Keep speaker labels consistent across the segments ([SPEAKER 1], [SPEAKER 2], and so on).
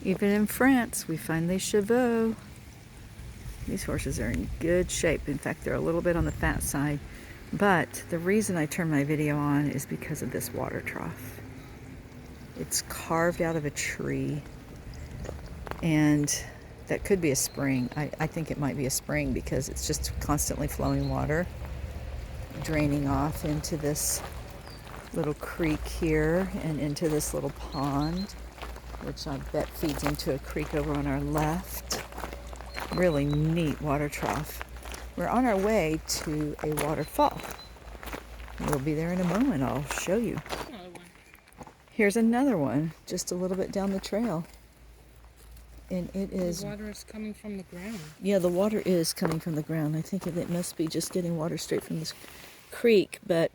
[SPEAKER 1] Even in France, we find les chevaux. These horses are in good shape. In fact, they're a little bit on the fat side. But the reason I turned my video on is because of this water trough. It's carved out of a tree, and that could be a spring. I think it might be a spring because it's just constantly flowing water draining off into this little creek here and into this little pond, which I bet feeds into a creek over on our left. Really neat water trough. We're on our way to a waterfall. We'll be there in a moment. I'll show you. Here's another one, just a little bit down the trail. And it is...
[SPEAKER 2] The water is coming from the ground.
[SPEAKER 1] Yeah, the water is coming from the ground. I think it must be just getting water straight from this creek, but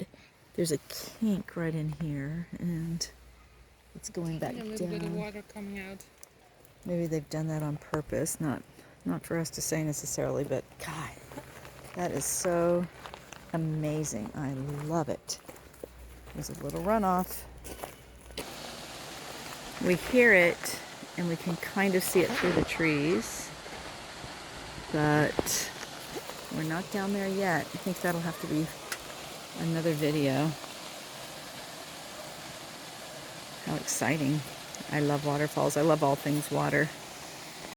[SPEAKER 1] there's a kink right in here, and it's going back down. A little bit of
[SPEAKER 2] water coming out.
[SPEAKER 1] Maybe they've done that on purpose, not for us to say necessarily, but God, that is so amazing. I love it. There's a little runoff. We hear it, and we can kind of see it through the trees, but we're not down there yet. I think that'll have to be another video. How exciting. I love waterfalls. I love all things water.